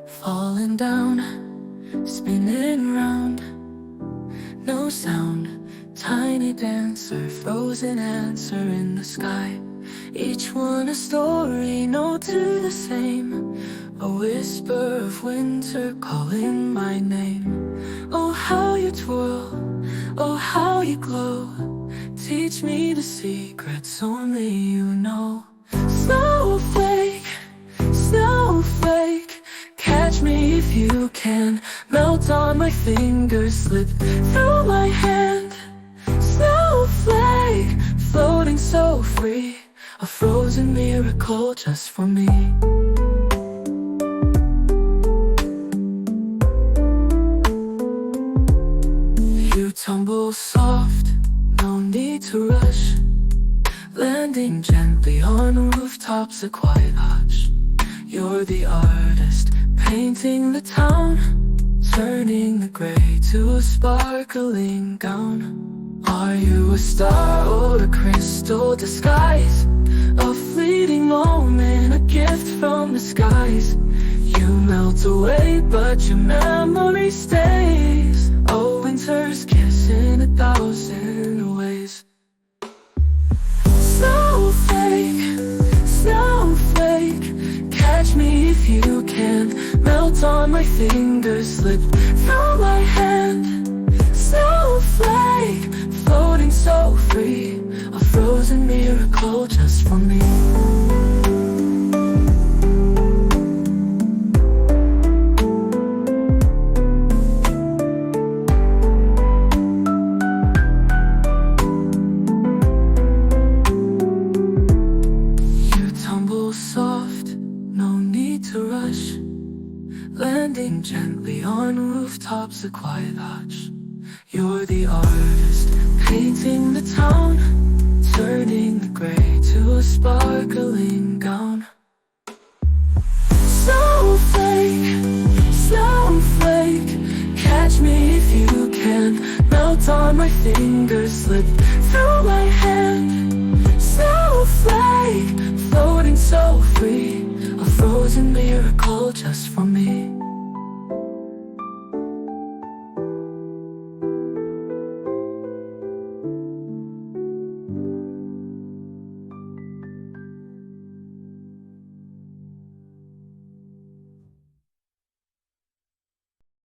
falling down, spinning round. No sound, tiny dancer, frozen answer in the sky. Each one a story, no two the same. A whisper of winter calling my name. Oh, how you twirl, oh, how you glow. Teach me the secrets only you know. Snowflake, snowflake, catch me if you can. Melt on my fingers, slip through my hand. Snowflake, floating so free, a frozen miracle just for me. You tumble soft, no need to rush, landing gently on rooftops, a quiet hush. You're the artist, painting the town, turning the gray to a sparkling gown. Are you a star or a crystal disguise? A fleeting moment, a gift from the skies. You melt away, but your memory stays. A winter's kiss in 1,000 ways. Snowflake, snowflake, catch me if you can. Melt on my fingers, slip through my hand. Snowflake, floating so free, a frozen miracle just for me. Soft, no need to rush, landing gently on rooftops, a quiet hush. You're the artist, painting the town, turning the gray to a sparkling gown. Snowflake, snowflake, catch me if you can. Melt on my fingers, slip through my hand. Snowflake, floating so free, a frozen miracle just for me.